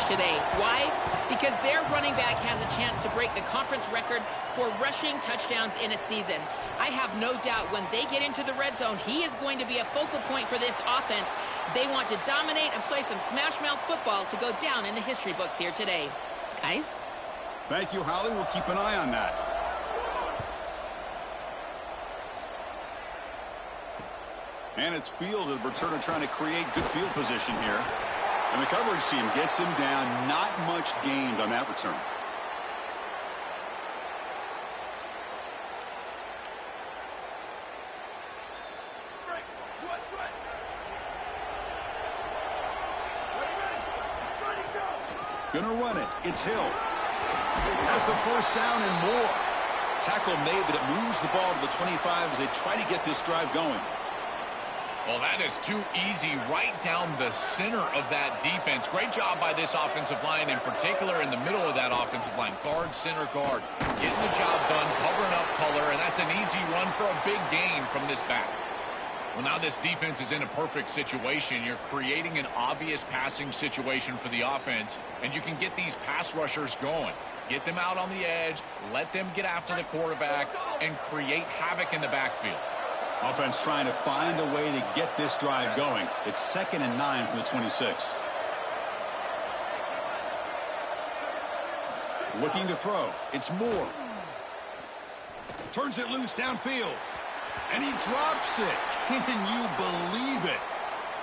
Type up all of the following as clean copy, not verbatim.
today. Why? Because their running back has a chance to break the conference record for rushing touchdowns in a season. I have no doubt when they get into the red zone, he is going to be a focal point for this offense. They want to dominate and play some smash-mouth football to go down in the history books here today. Guys? Thank you, Holly. We'll keep an eye on that. And it's field. The returner trying to create good field position here. And the coverage team gets him down. Not much gained on that return. Gonna run it. It's Hill. Has the first down and more. Tackle made, but it moves the ball to the 25 as they try to get this drive going. Well, that is too easy right down the center of that defense. Great job by this offensive line, in particular in the middle of that offensive line. Guard, center guard, getting the job done, covering up color, and that's an easy run for a big gain from this back. Well, now this defense is in a perfect situation. You're creating an obvious passing situation for the offense, and you can get these pass rushers going. Get them out on the edge, let them get after the quarterback, and create havoc in the backfield. Offense trying to find a way to get this drive going. It's 2nd and 9 from the 26. Looking to throw. It's Moore. Turns it loose downfield. And he drops it. Can you believe it?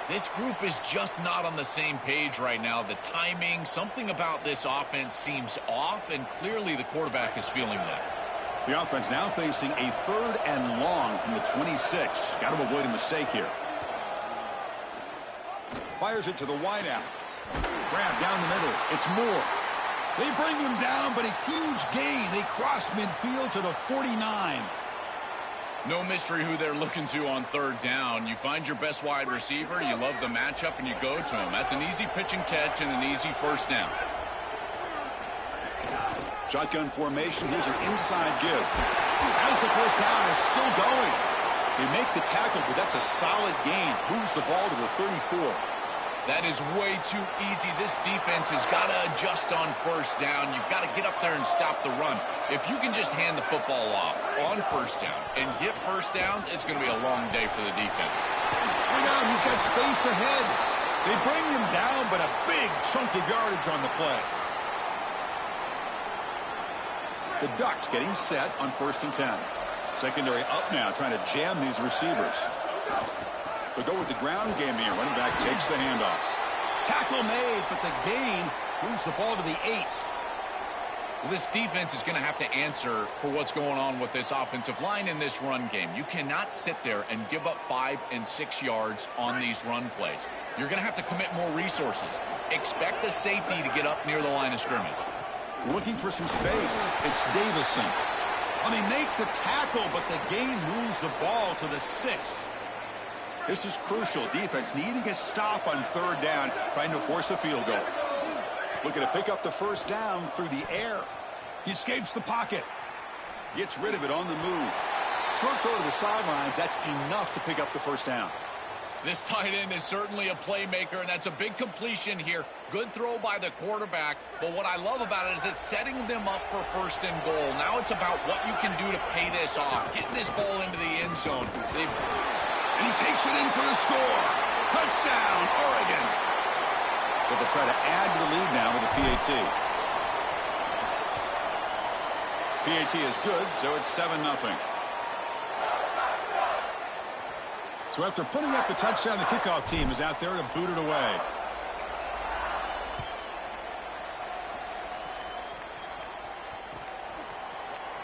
This group is just not on the same page right now. The timing, something about this offense seems off, and clearly the quarterback is feeling that. The offense now facing a 3rd and long from the 26. Got to avoid a mistake here. Fires it to the wideout. Grab down the middle. It's Moore. They bring him down, but a huge gain. They cross midfield to the 49. No mystery who they're looking to on 3rd down. You find your best wide receiver, you love the matchup, and you go to him. That's an easy pitch and catch and an easy first down. Shotgun formation. Here's an inside give. As the first down is still going. They make the tackle, but that's a solid gain. Moves the ball to the 34. That is way too easy. This defense has got to adjust on first down. You've got to get up there and stop the run. If you can just hand the football off on first down and get first downs, it's going to be a long day for the defense. Look out, he's got space ahead. They bring him down, but a big chunk of yardage on the play. The Ducks getting set on 1st and 10. Secondary up now, trying to jam these receivers. They'll go with the ground game here. Running back takes the handoff. Tackle made, but the gain moves the ball to the 8. Well, this defense is going to have to answer for what's going on with this offensive line in this run game. You cannot sit there and give up 5 and 6 yards on these run plays. You're going to have to commit more resources. Expect the safety to get up near the line of scrimmage. Looking for some space. It's Davison. Well, they make the tackle, but the gain moves the ball to the 6. This is crucial. Defense needing a stop on 3rd down, trying to force a field goal. Looking to pick up the first down through the air. He escapes the pocket. Gets rid of it on the move. Short throw to the sidelines. That's enough to pick up the first down. This tight end is certainly a playmaker, and that's a big completion here. Good throw by the quarterback, but what I love about it is it's setting them up for 1st and goal. Now it's about what you can do to pay this off. Get this ball into the end zone. And he takes it in for the score. Touchdown, Oregon. But they'll try to add to the lead now with a PAT. PAT is good, so it's 7-0. So after putting up a touchdown, the kickoff team is out there to boot it away.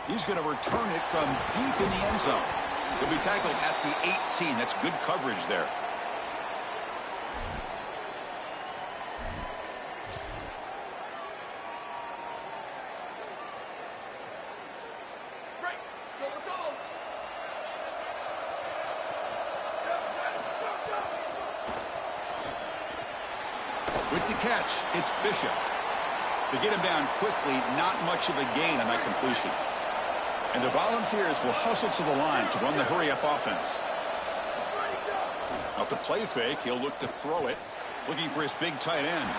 He's going to return it from deep in the end zone. He'll be tackled at the 18. That's good coverage there. With the catch, it's Bishop. They get him down quickly, not much of a gain on that completion. And the Volunteers will hustle to the line to run the hurry-up offense. Off the play fake, he'll look to throw it, looking for his big tight end.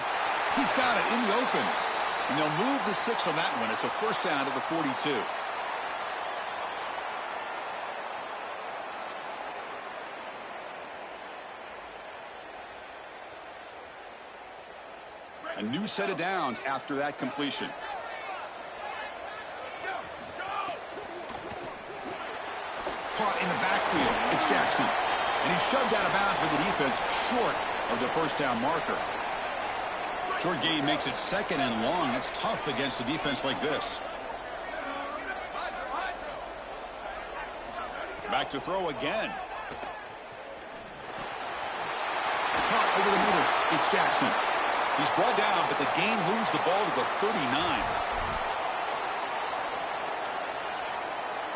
He's got it in the open. And they'll move the 6 on that one. It's a first down to the 42. A new set of downs after that completion. Caught in the backfield. It's Jackson. And he's shoved out of bounds by the defense short of the first down marker. Short gain makes it second and long. That's tough against a defense like this. Back to throw again. Caught over the middle. It's Jackson. He's brought down, but the gain moves the ball to the 39.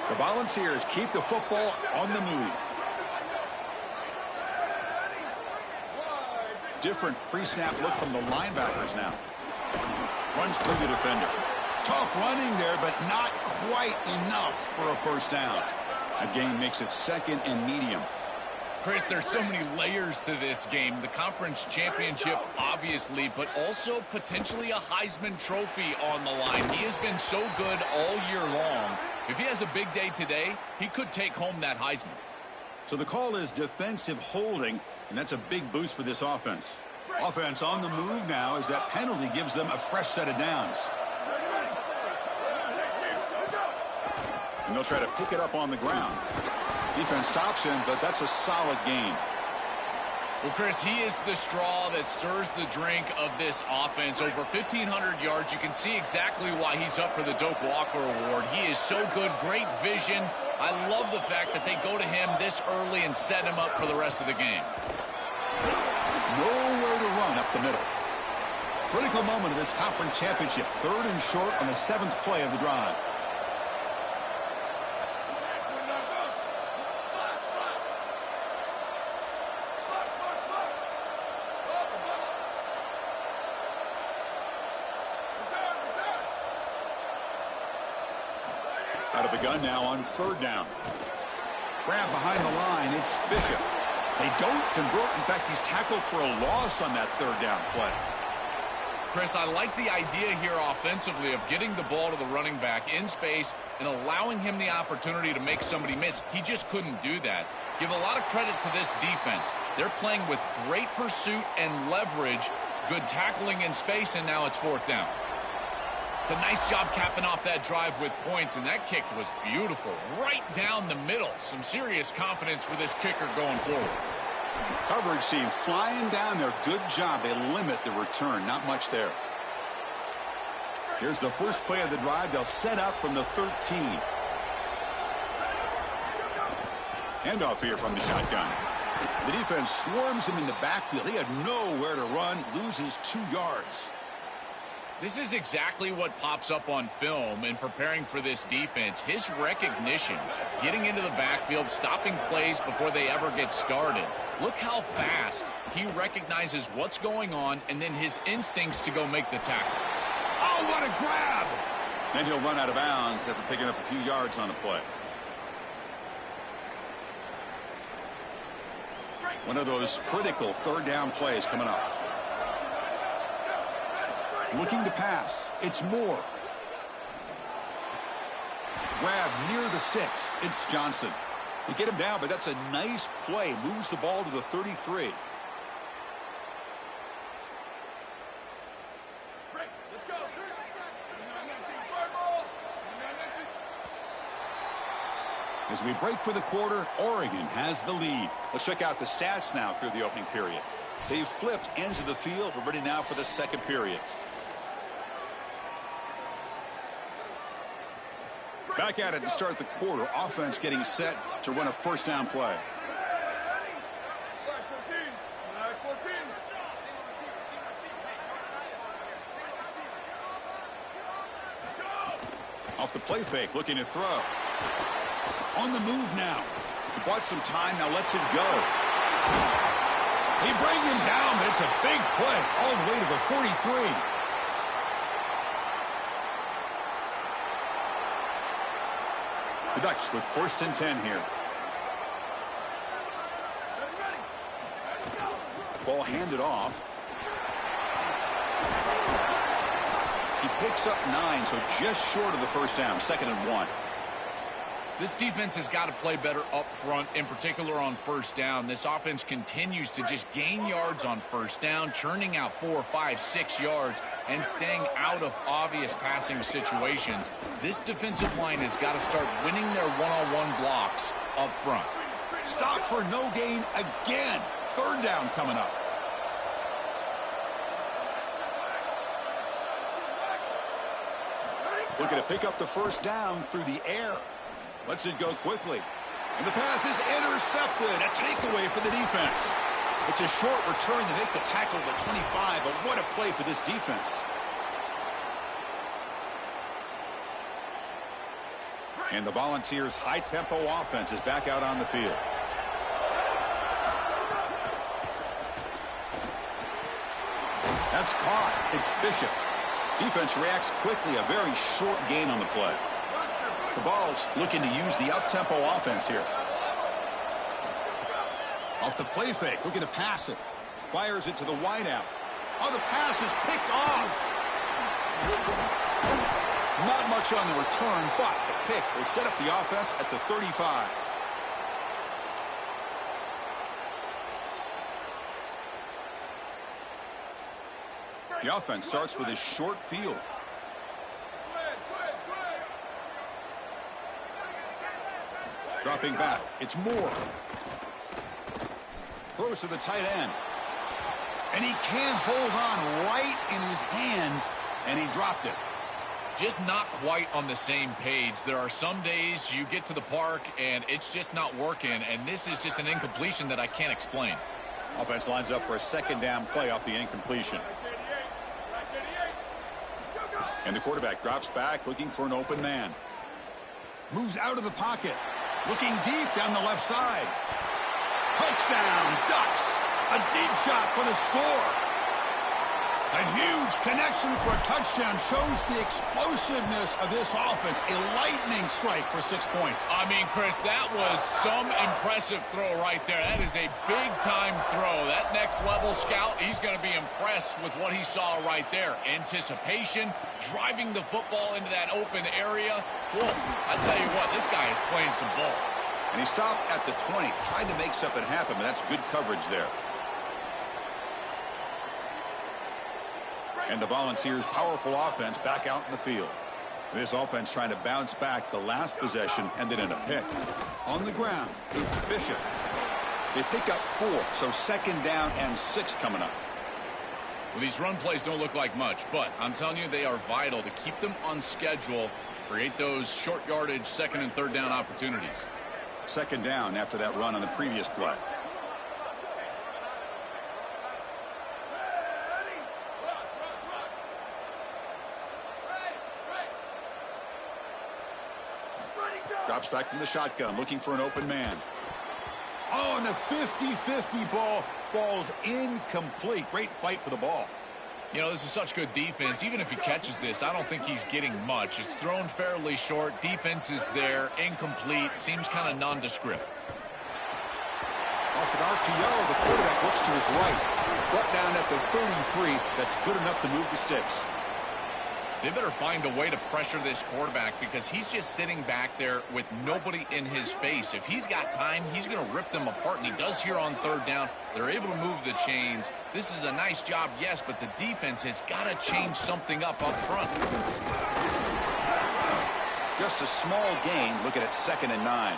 The Volunteers keep the football on the move. Different pre-snap look from the linebackers now. Runs through the defender. Tough running there, but not quite enough for a first down. A gain makes it second and medium. Chris, there's so many layers to this game. The conference championship, obviously, but also potentially a Heisman Trophy on the line. He has been so good all year long. If he has a big day today, he could take home that Heisman. So the call is defensive holding, and that's a big boost for this offense. Offense on the move now as that penalty gives them a fresh set of downs. And they'll try to pick it up on the ground. Defense stops him, but that's a solid gain. Well, Chris, he is the straw that stirs the drink of this offense. Over 1,500 yards. You can see exactly why he's up for the Doak Walker Award. He is so good, great vision. I love the fact that they go to him this early and set him up for the rest of the game. Nowhere to run up the middle. Critical moment of this conference championship. 3rd and short on the 7th play of the drive. Out of the gun now on 3rd down. Grab behind the line. It's Bishop. They don't convert. In fact, he's tackled for a loss on that 3rd down play. Chris, I like the idea here offensively of getting the ball to the running back in space and allowing him the opportunity to make somebody miss. He just couldn't do that. Give a lot of credit to this defense. They're playing with great pursuit and leverage, good tackling in space, and now it's 4th down. It's a nice job capping off that drive with points, and that kick was beautiful. Right down the middle. Some serious confidence for this kicker going forward. Coverage team flying down there. Good job. They limit the return. Not much there. Here's the first play of the drive. They'll set up from the 13. Handoff here from the shotgun. The defense swarms him in the backfield. He had nowhere to run. Loses 2 yards. This is exactly what pops up on film in preparing for this defense. His recognition, getting into the backfield, stopping plays before they ever get started. Look how fast he recognizes what's going on and then his instincts to go make the tackle. Oh, what a grab! And he'll run out of bounds after picking up a few yards on the play. One of those critical 3rd down plays coming up. Looking to pass. It's Moore. Grab near the sticks. It's Johnson. They get him down, but that's a nice play. Moves the ball to the 33. As we break for the quarter, Oregon has the lead. Let's check out the stats now through the opening period. They've flipped ends of the field. We're ready now for the second period. Back at it to start the quarter. Offense getting set to run a first down play. Off the play fake, looking to throw. On the move now. He bought some time, now lets it go. They bring him down, but it's a big play all the way to the 43. The Ducks with 1st and 10 here. Ball handed off. He picks up 9, so just short of the first down, 2nd and 1. This defense has got to play better up front, in particular on first down. This offense continues to just gain yards on first down, churning out 4, 5, 6 yards, and staying out of obvious passing situations. This defensive line has got to start winning their one-on-one blocks up front. Stop for no gain again. 3rd down coming up. Looking to pick up the first down through the air. Lets it go quickly. And the pass is intercepted. A takeaway for the defense. It's a short return to make the tackle at 25, but what a play for this defense. And the Volunteers' high-tempo offense is back out on the field. That's caught. It's Bishop. Defense reacts quickly. A very short gain on the play. The Vols looking to use the up-tempo offense here. Off the play fake, looking to pass it. Fires it to the wideout. Oh, the pass is picked off. Not much on the return, but the pick will set up the offense at the 35. The offense starts with a short field. Dropping back, it's Moore. Throws to the tight end. And he can't hold on right in his hands, and he dropped it. Just not quite on the same page. There are some days you get to the park, and it's just not working, and this is just an incompletion that I can't explain. Offense lines up for a 2nd down play off the incompletion. And the quarterback drops back, looking for an open man. Moves out of the pocket. Looking deep down the left side. Touchdown, Ducks. A deep shot for the score. A huge connection for a touchdown shows the explosiveness of this offense. A lightning strike for 6 points. I mean, Chris, that was some impressive throw right there. That is a big-time throw. That next-level scout, he's going to be impressed with what he saw right there. Anticipation, driving the football into that open area. Whoa, I tell you what, this guy is playing some ball. And he stopped at the 20, tried to make something happen, but that's good coverage there. And the Volunteers' powerful offense back out in the field. This offense trying to bounce back the last possession, ended in a pick. On the ground, it's Bishop. They pick up 4, so 2nd down and 6 coming up. Well, these run plays don't look like much, but I'm telling you they are vital to keep them on schedule, create those short yardage 2nd and 3rd down opportunities. 2nd down after that run on the previous play. Drops back from the shotgun, looking for an open man. Oh, and the 50-50 ball falls incomplete. Great fight for the ball. You know, this is such good defense. Even if he catches this, I don't think he's getting much. It's thrown fairly short. Defense is there. Incomplete. Seems kind of nondescript. Off an RPO, the quarterback looks to his right. Brought down at the 33. That's good enough to move the sticks. They better find a way to pressure this quarterback because he's just sitting back there with nobody in his face. If he's got time, he's going to rip them apart, and he does here on 3rd down. They're able to move the chains. This is a nice job, yes, but the defense has got to change something up front. Just a small gain. Looking at 2nd and 9.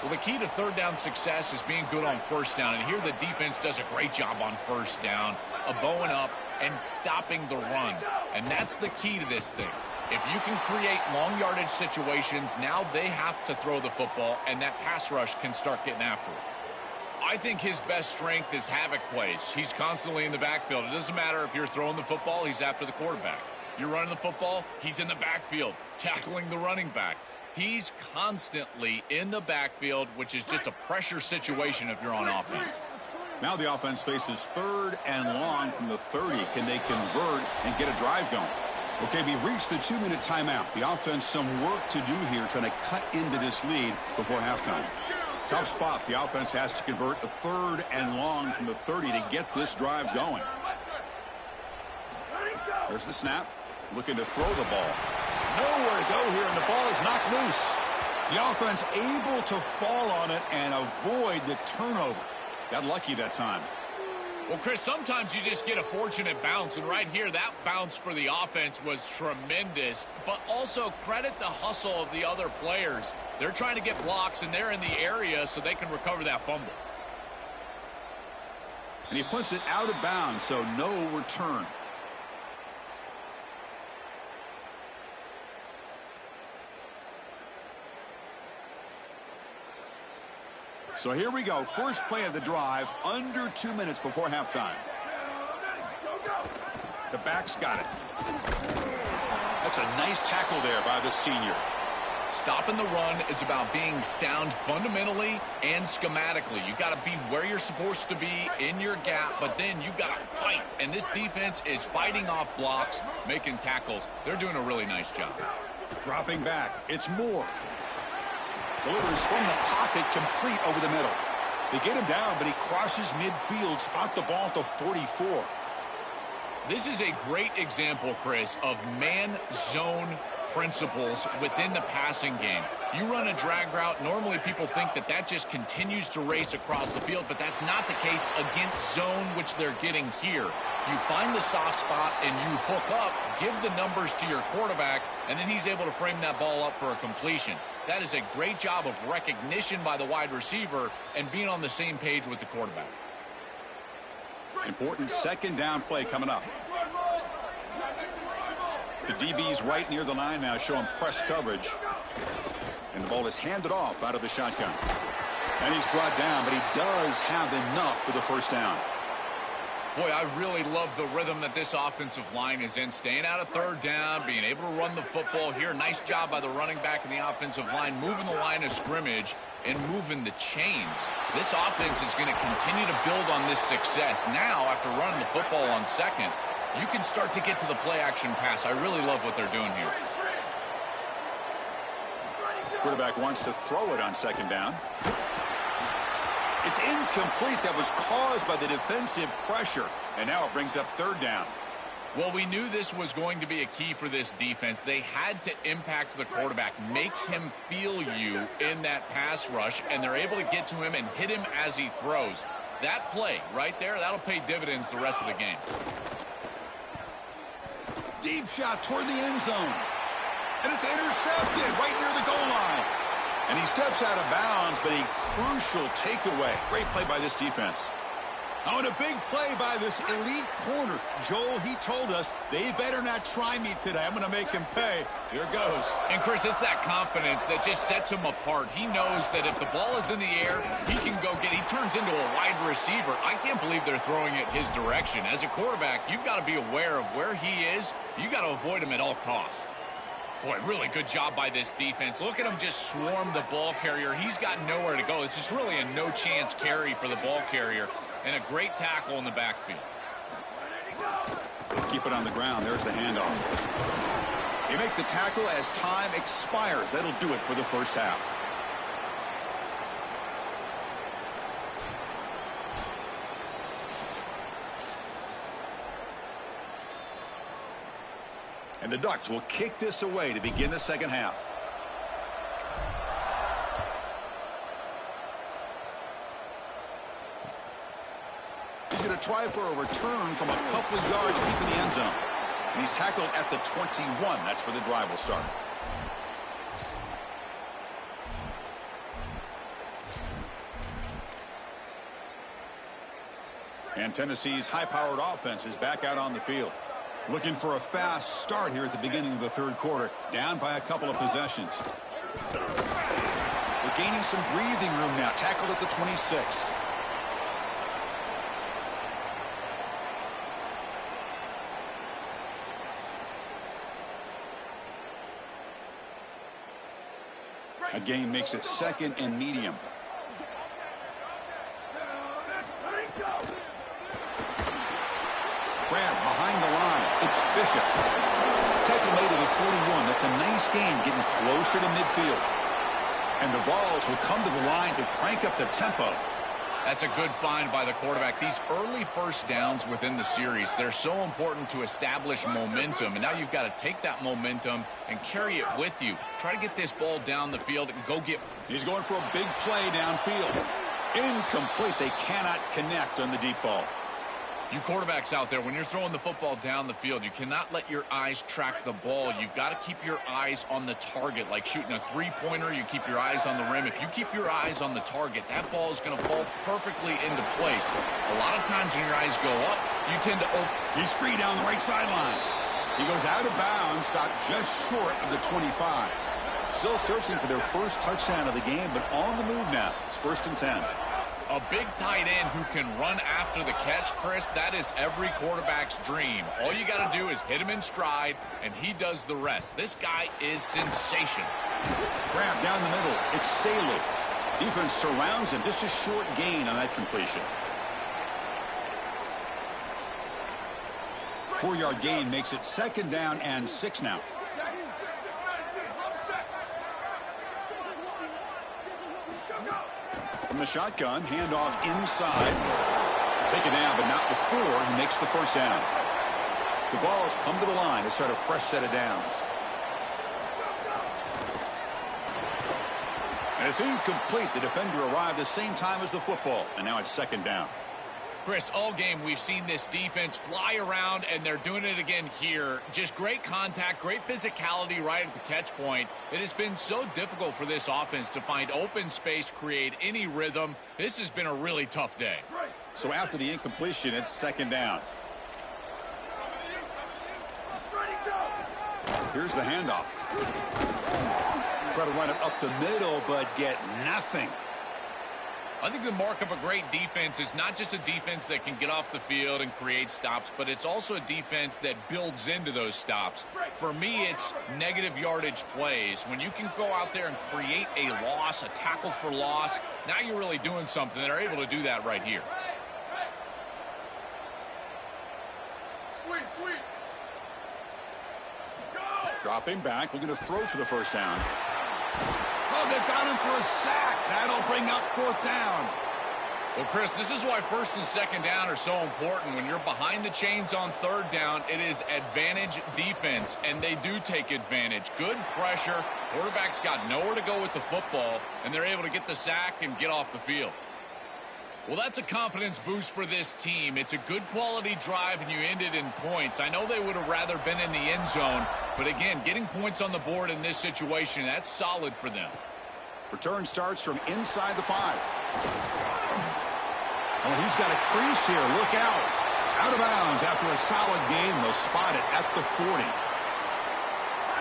Well, the key to 3rd down success is being good on 1st down, and here the defense does a great job on 1st down of bowing up and stopping the run. And that's the key to this thing. If you can create long yardage situations, now they have to throw the football, and that pass rush can start getting after it. I think his best strength is havoc plays. He's constantly in the backfield. It doesn't matter if you're throwing the football, he's after the quarterback. You're running the football, he's in the backfield, tackling the running back. He's constantly in the backfield, which is just a pressure situation if you're on offense. Now the offense faces 3rd and long from the 30. Can they convert and get a drive going? Okay, we've reached the 2-minute timeout. The offense some work to do here, trying to cut into this lead before halftime. Tough spot. The offense has to convert the 3rd and long from the 30 to get this drive going. There's the snap. Looking to throw the ball. Nowhere to go here, and the ball is knocked loose. The offense able to fall on it and avoid the turnover. Got lucky that time. Well, Chris, sometimes you just get a fortunate bounce, and right here, that bounce for the offense was tremendous, but also credit the hustle of the other players. They're trying to get blocks, and they're in the area so they can recover that fumble. And he puts it out of bounds, so no return. So here we go. First play of the drive, under 2 minutes before halftime. The back's got it. That's a nice tackle there by the senior. Stopping the run is about being sound fundamentally and schematically. You got to be where you're supposed to be in your gap, but then you got to fight. And this defense is fighting off blocks, making tackles. They're doing a really nice job. Dropping back. It's Moore. Delivers from the pocket, complete over the middle. They get him down, but he crosses midfield, spot the ball at the 44. This is a great example, Chris, of man-zone principles within the passing game. You run a drag route, normally people think that that just continues to race across the field, but that's not the case against zone, which they're getting here. You find the soft spot and you hook up, give the numbers to your quarterback, and then he's able to frame that ball up for a completion. That is a great job of recognition by the wide receiver and being on the same page with the quarterback. Important second down play coming up. The DB's right near the line now, showing press coverage. And the ball is handed off out of the shotgun. And he's brought down, but he does have enough for the first down. Boy, I really love the rhythm that this offensive line is in. Staying out of third down, being able to run the football here. Nice job by the running back and the offensive line, moving the line of scrimmage and moving the chains. This offense is going to continue to build on this success. Now, after running the football on second, you can start to get to the play-action pass. I really love what they're doing here. Quarterback wants to throw it on second down. It's incomplete. That was caused by the defensive pressure. And now it brings up third down. Well, we knew this was going to be a key for this defense. They had to impact the quarterback, make him feel you in that pass rush, and they're able to get to him and hit him as he throws. That play right there, that'll pay dividends the rest of the game. Deep shot toward the end zone. And it's intercepted right near the goal line. And he steps out of bounds, but a crucial takeaway. Great play by this defense. Oh, and a big play by this elite corner. Joel, he told us they better not try me today. I'm going to make him pay. Here goes. And, Chris, it's that confidence that just sets him apart. He knows that if the ball is in the air, he can go get it. He turns into a wide receiver. I can't believe they're throwing it his direction. As a quarterback, you've got to be aware of where he is. You've got to avoid him at all costs. Boy, really good job by this defense. Look at him just swarm the ball carrier. He's got nowhere to go. It's just really a no-chance carry for the ball carrier. And a great tackle in the backfield. Keep it on the ground. There's the handoff. You make the tackle as time expires. That'll do it for the first half. And the Ducks will kick this away to begin the second half. He's going to try for a return from a couple of yards deep in the end zone. And he's tackled at the 21. That's where the drive will start. And Tennessee's high-powered offense is back out on the field. Looking for a fast start here at the beginning of the third quarter. Down by a couple of possessions. They're gaining some breathing room now. Tackled at the 26. A gain makes it second and medium. Grab behind the line. It's Bishop. Tackle made at the 41. That's a nice gain, getting closer to midfield. And the Vols will come to the line to crank up the tempo. That's a good find by the quarterback. These early first downs within the series, they're so important to establish momentum. And now you've got to take that momentum and carry it with you. Try to get this ball down the field and go get. He's going for a big play downfield. Incomplete. They cannot connect on the deep ball. You quarterbacks out there, when you're throwing the football down the field, you cannot let your eyes track the ball. You've got to keep your eyes on the target. Like shooting a three-pointer, you keep your eyes on the rim. If you keep your eyes on the target, that ball is going to fall perfectly into place. A lot of times when your eyes go up, you tend to open. He's free down the right sideline. He goes out of bounds, stopped just short of the 25. Still searching for their first touchdown of the game, but on the move now. It's 1st and 10. A big tight end who can run after the catch, Chris, that is every quarterback's dream. All you got to do is hit him in stride, and he does the rest. This guy is sensational. Grab down the middle. It's Staley. Defense surrounds him. Just a short gain on that completion. 4-yard gain makes it 2nd down and 6 now. From the shotgun, handoff inside. Take it down, but not before he makes the first down. The ball has come to the line to start a fresh set of downs. And it's incomplete. The defender arrived the same time as the football, and now it's 2nd down. Chris, all game we've seen this defense fly around, and they're doing it again here. Just great contact, great physicality right at the catch point. It has been so difficult for this offense to find open space, create any rhythm. This has been a really tough day. So after the incompletion, it's 2nd down. Here's the handoff. Try to run it up the middle, but get nothing. I think the mark of a great defense is not just a defense that can get off the field and create stops, but it's also a defense that builds into those stops. For me, it's negative yardage plays. When you can go out there and create a loss, a tackle for loss, now you're really doing something. They're able to do that right here. Sweet. Go! Dropping back, looking to throw for the first down. Oh, they've got him for a sack. That'll bring up 4th down. Well, Chris, this is why 1st and 2nd down are so important. When you're behind the chains on 3rd down, it is advantage defense, and they do take advantage. Good pressure. Quarterback's got nowhere to go with the football, and they're able to get the sack and get off the field. Well, that's a confidence boost for this team. It's a good quality drive, and you end it in points. I know they would have rather been in the end zone, but again, getting points on the board in this situation, that's solid for them. Return starts from inside the 5. Oh, he's got a crease here. Look out. Out of bounds after a solid game. They'll spot it at the 40.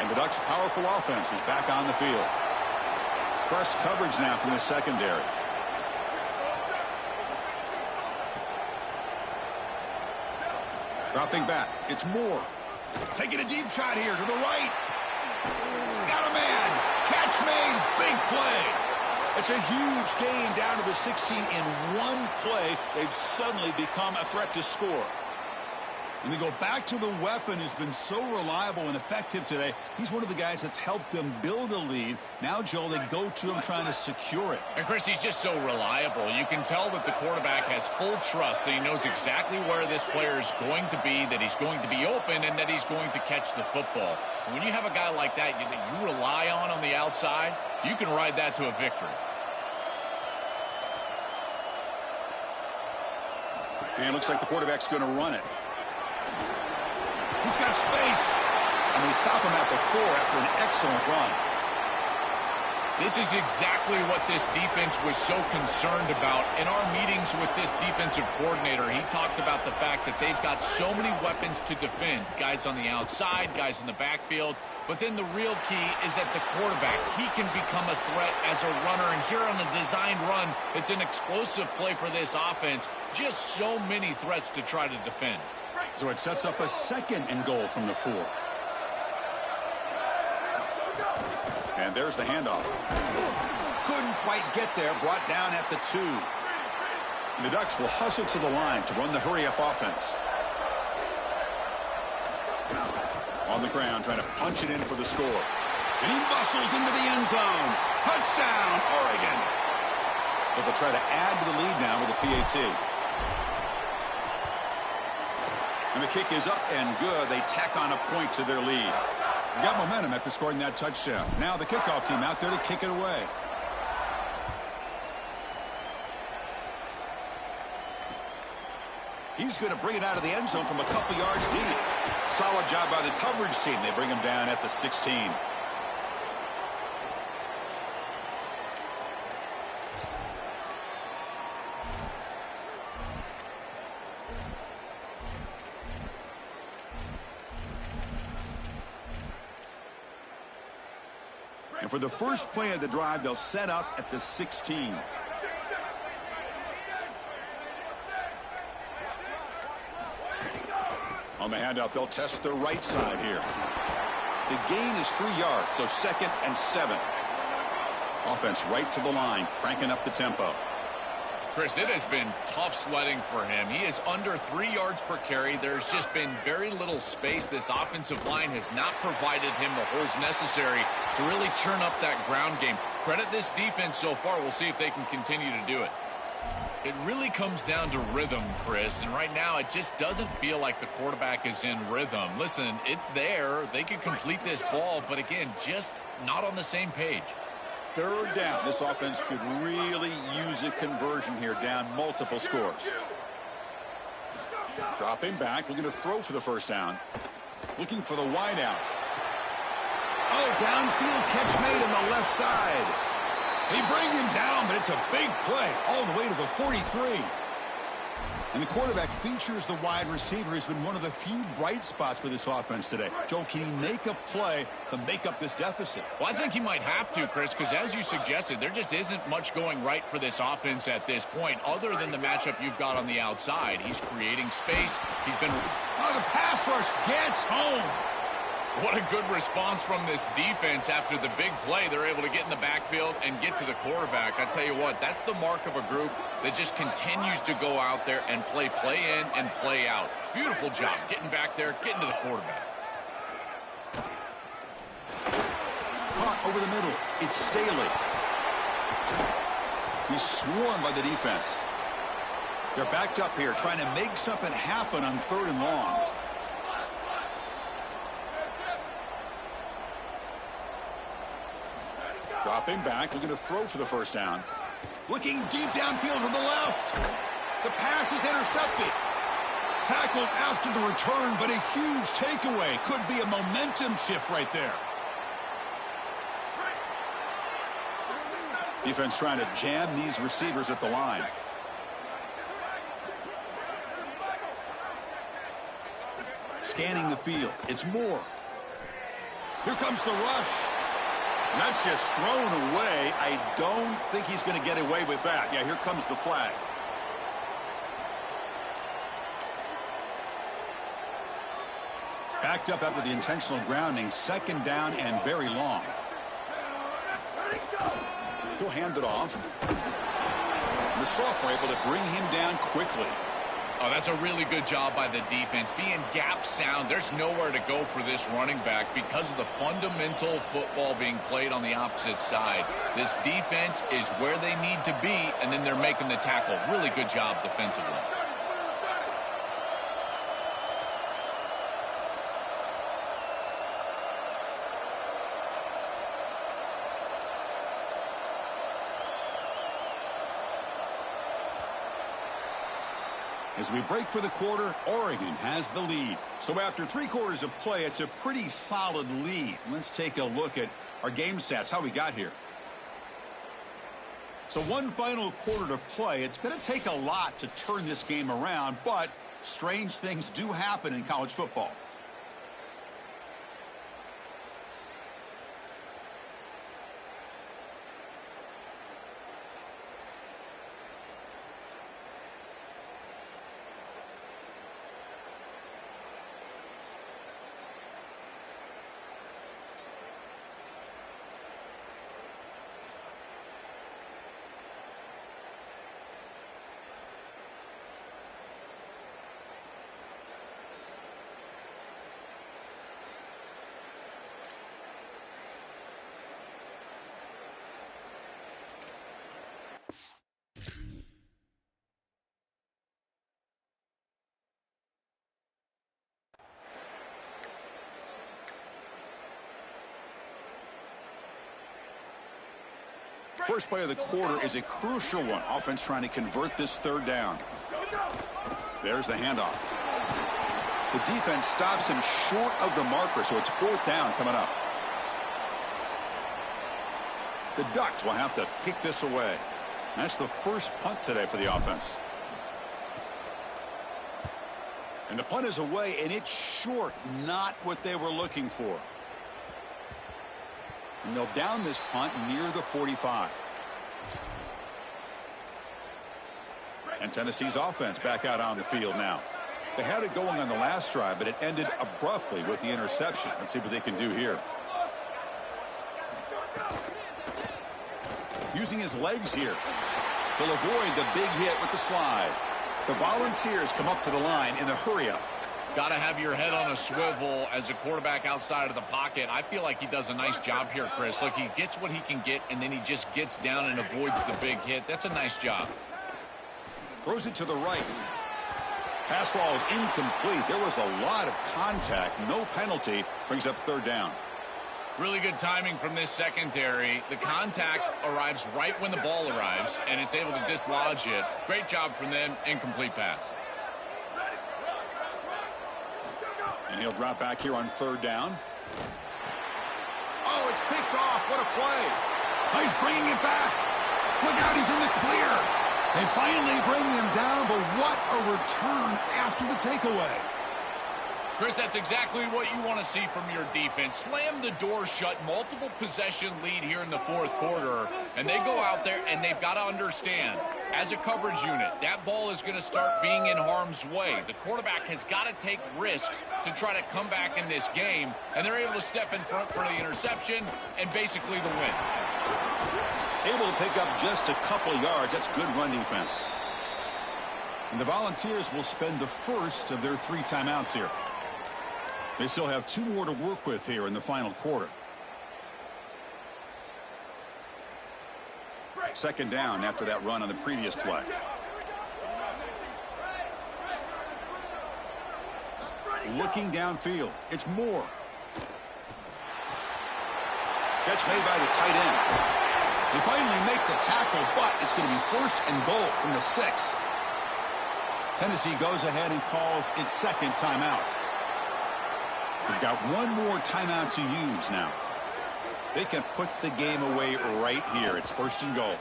And the Ducks' powerful offense is back on the field. Press coverage now from the secondary. Dropping back. It's Moore. Taking a deep shot here to the right. Got a man. Catch made. Big play. It's a huge gain down to the 16 in one play. They've suddenly become a threat to score. And they go back to the weapon who's been so reliable and effective today. He's one of the guys that's helped them build a lead. Now, Joel, they go to him trying to secure it. And, Chris, he's just so reliable. You can tell that the quarterback has full trust, that he knows exactly where this player is going to be, that he's going to be open, and that he's going to catch the football. And when you have a guy like that you rely on the outside, you can ride that to a victory. And it looks like the quarterback's going to run it. He's got space. And they stop him at the 4 after an excellent run. This is exactly what this defense was so concerned about. In our meetings with this defensive coordinator, he talked about the fact that they've got so many weapons to defend. Guys on the outside, guys in the backfield. But then the real key is at the quarterback. He can become a threat as a runner. And here on the designed run, it's an explosive play for this offense. Just so many threats to try to defend. So it sets up a 2nd and goal from the 4. And there's the handoff. Couldn't quite get there. Brought down at the 2. And the Ducks will hustle to the line to run the hurry-up offense. On the ground, trying to punch it in for the score. And he bustles into the end zone. Touchdown, Oregon. But they'll try to add to the lead now with a PAT. And the kick is up and good. They tack on a point to their lead. They got momentum after scoring that touchdown. Now the kickoff team out there to kick it away. He's going to bring it out of the end zone from a couple yards deep. Solid job by the coverage team. They bring him down at the 16. And for the first play of the drive, they'll set up at the 16. On the handoff, they'll test the right side here. The gain is 3 yards, so 2nd and 7. Offense right to the line, cranking up the tempo. Chris, it has been tough sledding for him. He is under 3 yards per carry. There's just been very little space. This offensive line has not provided him the holes necessary to really churn up that ground game. Credit this defense so far. We'll see if they can continue to do it. It really comes down to rhythm, Chris, and right now it just doesn't feel like the quarterback is in rhythm. Listen, it's there. They could complete this ball, but again, just not on the same page. 3rd down. This offense could really use a conversion here, down multiple scores. Dropping back, looking to throw for the first down. Looking for the wide out. Oh, downfield catch made on the left side. They bring him down, but it's a big play all the way to the 43. And the quarterback features the wide receiver. Has been one of the few bright spots for this offense today. Joe, can he make a play to make up this deficit? Well, I think he might have to, Chris, because as you suggested, there just isn't much going right for this offense at this point, other than the matchup you've got on the outside. He's creating space. He's been... Oh, the pass rush gets home. What a good response from this defense after the big play. They're able to get in the backfield and get to the quarterback. I tell you what, that's the mark of a group that just continues to go out there and play in and play out. Beautiful job getting back there, getting to the quarterback. Caught over the middle. It's Staley. He's swarmed by the defense. They're backed up here trying to make something happen on 3rd and long. Dropping back, looking to throw for the first down. Looking deep downfield to the left. The pass is intercepted. Tackled after the return, but a huge takeaway. Could be a momentum shift right there. Defense trying to jam these receivers at the line. Scanning the field. It's Moore. Here comes the rush. And that's just thrown away. I don't think he's going to get away with that. Yeah, here comes the flag. Backed up after the intentional grounding. 2nd down and very long. He'll hand it off. And the sophomore able to bring him down quickly. Oh, that's a really good job by the defense. Being gap sound, there's nowhere to go for this running back because of the fundamental football being played on the opposite side. This defense is where they need to be, and then they're making the tackle. Really good job defensively. As we break for the quarter, Oregon has the lead. So after 3 quarters of play, it's a pretty solid lead. Let's take a look at our game stats, how we got here. So 1 final quarter to play. It's going to take a lot to turn this game around, but strange things do happen in college football. First play of the quarter is a crucial one. Offense trying to convert this third down. There's the handoff. The defense stops him short of the marker, so it's fourth down coming up. The Ducks will have to kick this away. That's the first punt today for the offense. And the punt is away, and it's short, not what they were looking for. And they'll down this punt near the 45. And Tennessee's offense back out on the field now. They had it going on the last drive, but it ended abruptly with the interception. Let's see what they can do here. Using his legs here. They'll avoid the big hit with the slide. The Volunteers come up to the line in the hurry-up. Got to have your head on a swivel as a quarterback outside of the pocket. I feel like he does a nice job here, Chris. Look, he gets what he can get, and then he just gets down and avoids the big hit. That's a nice job. Throws it to the right. Pass ball is incomplete. There was a lot of contact. No penalty. Brings up third down. Really good timing from this secondary. The contact arrives right when the ball arrives, and it's able to dislodge it. Great job from them. Incomplete pass. And he'll drop back here on third down. Oh, it's picked off. What a play. Oh, he's bringing it back. Look out, he's in the clear. They finally bring him down, but what a return after the takeaway. Chris, that's exactly what you want to see from your defense. Slam the door shut, multiple possession lead here in the fourth quarter, and they go out there and they've got to understand, as a coverage unit, that ball is going to start being in harm's way. The quarterback has got to take risks to try to come back in this game, and they're able to step in front for the interception and basically the win. Able to pick up just a couple of yards. That's good run defense. And the Volunteers will spend the first of their 3 timeouts here. They still have 2 more to work with here in the final quarter. Second down after that run on the previous play. Looking downfield. It's Moore. Catch made by the tight end. They finally make the tackle, but it's going to be first and goal from the 6. Tennessee goes ahead and calls its second timeout. We've got 1 more timeout to use now. They can put the game away right here. It's first and goal.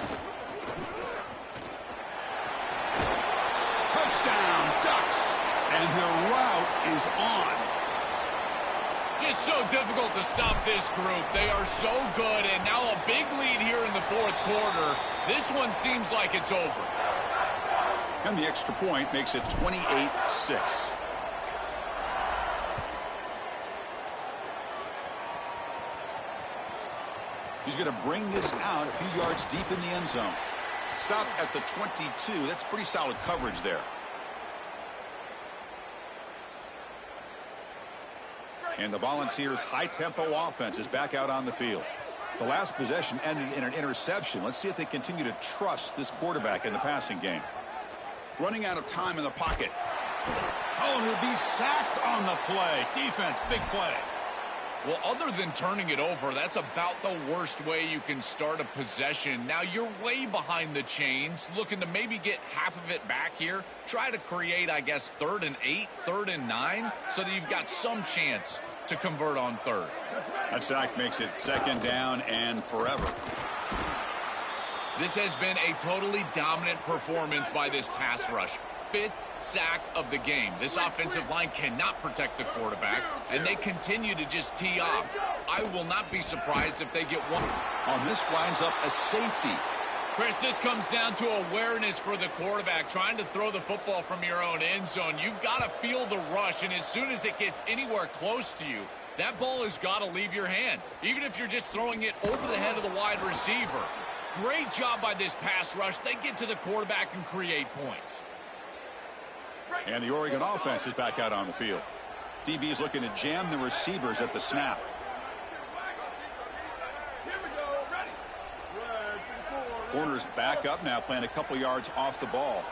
Touchdown, Ducks. And their route is on. Just so difficult to stop this group. They are so good, and now a big lead here in the fourth quarter. This one seems like it's over. And the extra point makes it 28-6. He's going to bring this out a few yards deep in the end zone. Stop at the 22. That's pretty solid coverage there. And the Volunteers' high-tempo offense is back out on the field. The last possession ended in an interception. Let's see if they continue to trust this quarterback in the passing game. Running out of time in the pocket. Oh, and he'll be sacked on the play. Defense, big play. Well, other than turning it over, that's about the worst way you can start a possession. Now, you're way behind the chains, looking to maybe get half of it back here. Try to create, I guess, 3rd and 8, 3rd and 9, so that you've got some chance to convert on 3rd. That sack makes it 2nd down and forever. This has been a totally dominant performance by this pass rush. 5th sack of the game. This offensive line cannot protect the quarterback, and they continue to just tee off. I will not be surprised if they get one. On this winds up a safety. Chris, this comes down to awareness for the quarterback, trying to throw the football from your own end zone. You've got to feel the rush, and as soon as it gets anywhere close to you, that ball has got to leave your hand, even if you're just throwing it over the head of the wide receiver. Great job by this pass rush. They get to the quarterback and create points. And the Oregon offense is back out on the field. DB is looking to jam the receivers at the snap. Corner's back up now, playing a couple yards off the ball.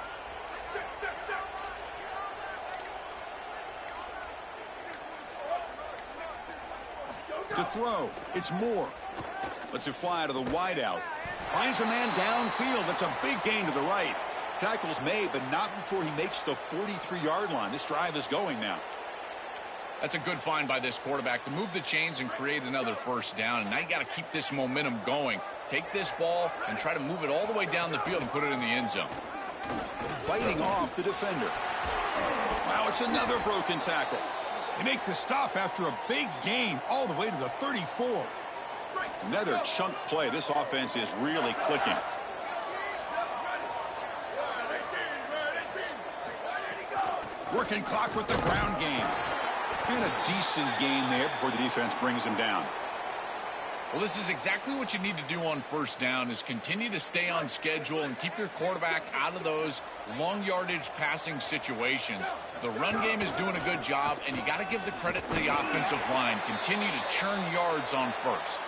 To throw, it's Moore. Lets it fly out of the wideout. Finds a man downfield. That's a big gain to the right. Tackle's made, but not before he makes the 43-yard line. This drive is going now. That's a good find by this quarterback to move the chains and create another first down. And now you got to keep this momentum going. Take this ball and try to move it all the way down the field and put it in the end zone. Fighting off the defender. Wow, it's another broken tackle. They make the stop after a big gain all the way to the 34. Another chunk play. This offense is really clicking. Working clock with the ground game. And a decent gain there before the defense brings him down. Well, this is exactly what you need to do on first down is continue to stay on schedule and keep your quarterback out of those long yardage passing situations. The run game is doing a good job, and you got to give the credit to the offensive line. Continue to churn yards on first.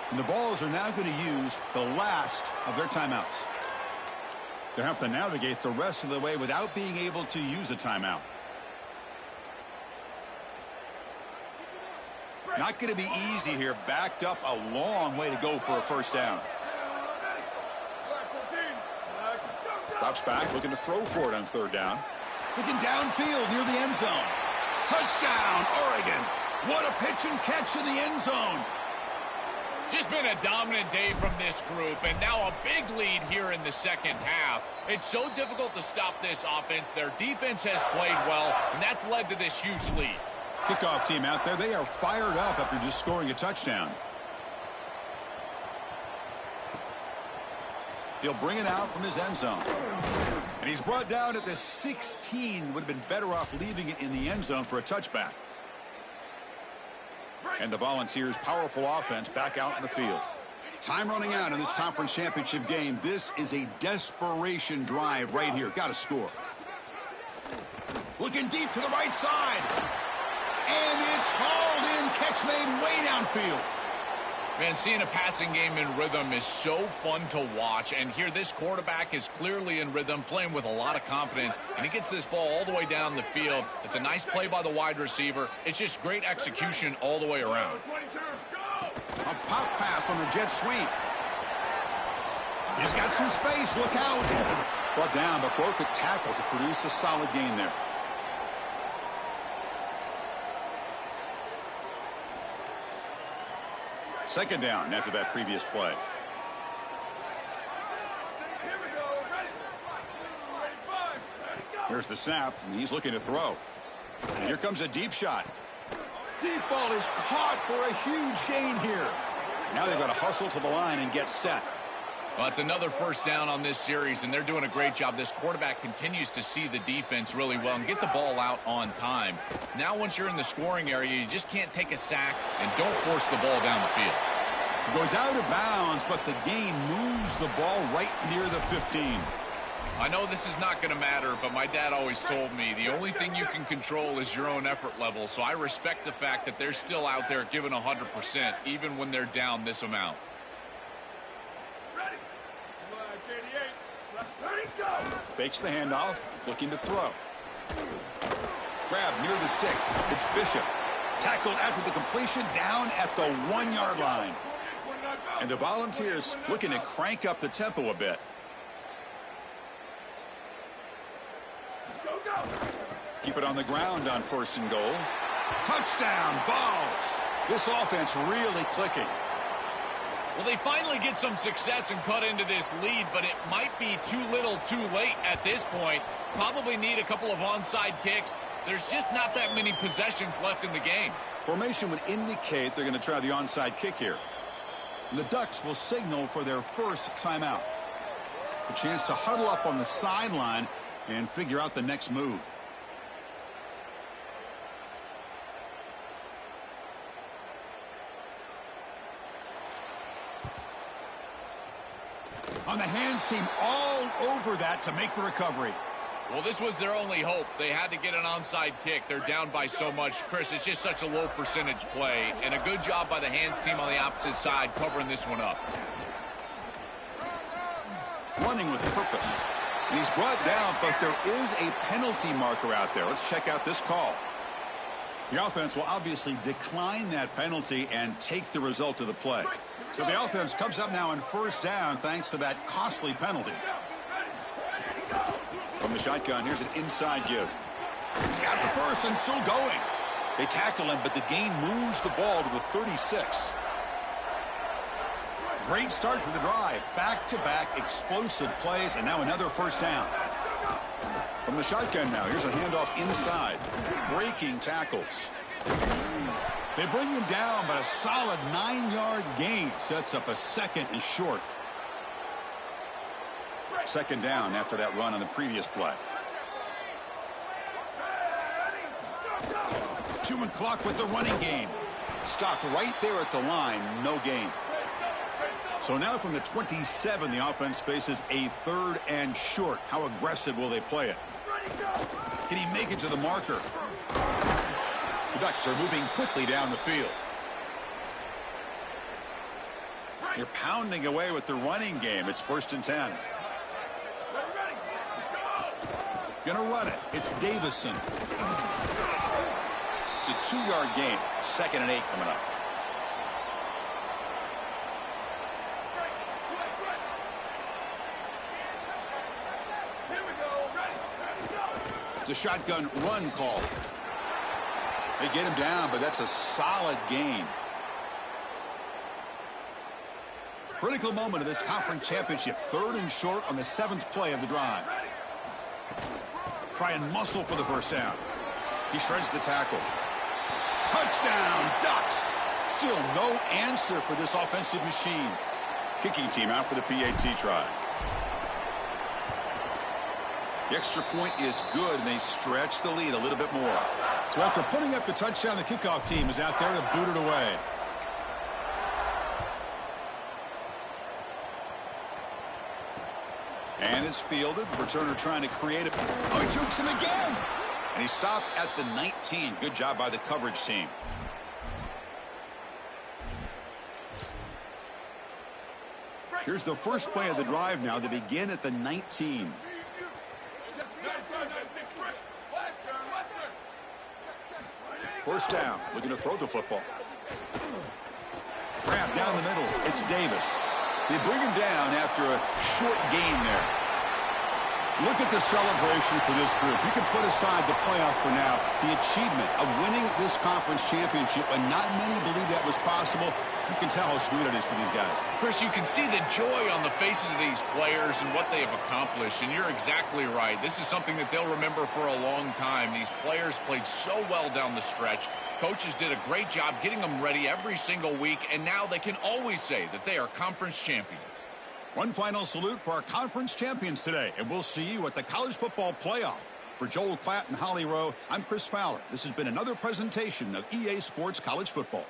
And the Vols are now going to use the last of their timeouts. They have to navigate the rest of the way without being able to use a timeout. Not going to be easy here. Backed up a long way to go for a first down. Drops back, looking to throw for it on third down. Looking downfield near the end zone. Touchdown, Oregon. What a pitch and catch in the end zone. Just been a dominant day from this group, and now a big lead here in the second half. It's so difficult to stop this offense. Their defense has played well, and that's led to this huge lead. Kickoff team out there. They are fired up after just scoring a touchdown. He'll bring it out from his end zone. And he's brought down at the 16. Would have been better off leaving it in the end zone for a touchback. And the Volunteers' powerful offense back out in the field. Time running out in this conference championship game. This is a desperation drive right here. Got to score. Looking deep to the right side. And it's hauled in. Catch made way downfield. Man, seeing a passing game in rhythm is so fun to watch. And here this quarterback is clearly in rhythm, playing with a lot of confidence. And he gets this ball all the way down the field. It's a nice play by the wide receiver. It's just great execution all the way around. A pop pass on the jet sweep. He's got some space. Look out. Brought down, but broke a tackle to produce a solid gain there. Second down after that previous play. Here's the snap, and he's looking to throw. And here comes a deep shot. Deep ball is caught for a huge gain here. Now they've got to hustle to the line and get set. Well, it's another first down on this series, and they're doing a great job. This quarterback continues to see the defense really well and get the ball out on time. Now, once you're in the scoring area, you just can't take a sack and don't force the ball down the field. It goes out of bounds, but the gain moves the ball right near the 15. I know this is not going to matter, but my dad always told me the only thing you can control is your own effort level, so I respect the fact that they're still out there giving 100%, even when they're down this amount. Fakes the handoff, looking to throw. Grab near the sticks. It's Bishop. Tackled after the completion, down at the 1-yard line. And the Volunteers looking to crank up the tempo a bit. Keep it on the ground on first and goal. Touchdown, Vols. This offense really clicking. Well, they finally get some success and cut into this lead, but it might be too little too late at this point. Probably need a couple of onside kicks. There's just not that many possessions left in the game. Formation would indicate they're going to try the onside kick here. And the Ducks will signal for their first timeout. A chance to huddle up on the sideline and figure out the next move. On the hands team all over that to make the recovery. Well, this was their only hope. They had to get an onside kick. They're down by so much. Chris, it's just such a low percentage play. And a good job by the hands team on the opposite side covering this one up. Running with purpose. And he's brought down, but there is a penalty marker out there. Let's check out this call. The offense will obviously decline that penalty and take the result of the play. So the offense comes up now on first down thanks to that costly penalty. From the shotgun, here's an inside give. He's got the first and still going. They tackle him, but the gain moves the ball to the 36. Great start for the drive. Back-to-back explosive plays, and now another first down. From the shotgun now, here's a handoff inside. Breaking tackles. They bring him down, but a solid 9-yard gain sets up a second and short. Second down after that run on the previous play. 2 clock with the running game. Stopped right there at the line, no gain. So now from the 27, the offense faces a third and short. How aggressive will they play it? Can he make it to the marker? The Ducks are moving quickly down the field. You're pounding away with the running game. It's 1st and 10. Gonna run it. It's Davison. It's a 2-yard gain. 2nd and 8 coming up. It's a shotgun run call. They get him down, but that's a solid gain. Critical moment of this conference championship. 3rd and short on the 7th play of the drive. Try and muscle for the first down. He shreds the tackle. Touchdown, Ducks. Still no answer for this offensive machine. Kicking team out for the PAT try. The extra point is good, and they stretch the lead a little bit more. So after putting up the touchdown, the kickoff team is out there to boot it away. And it's fielded. Returner trying to create it. Oh, he jukes him again. And he stopped at the 19. Good job by the coverage team. Here's the first play of the drive now. They begin at the 19. First down, looking to throw the football. Grab down the middle. It's Davis. They bring him down after a short gain there. Look at the celebration for this group. You can put aside the playoff for now. The achievement of winning this conference championship, and not many believe that was possible. You can tell how sweet it is for these guys. Chris, you can see the joy on the faces of these players and what they have accomplished, and you're exactly right. This is something that they'll remember for a long time. These players played so well down the stretch. Coaches did a great job getting them ready every single week, and now they can always say that they are conference champions. One final salute for our conference champions today, and we'll see you at the college football playoff. For Joel Klatt and Holly Rowe, I'm Chris Fowler. This has been another presentation of EA Sports College Football.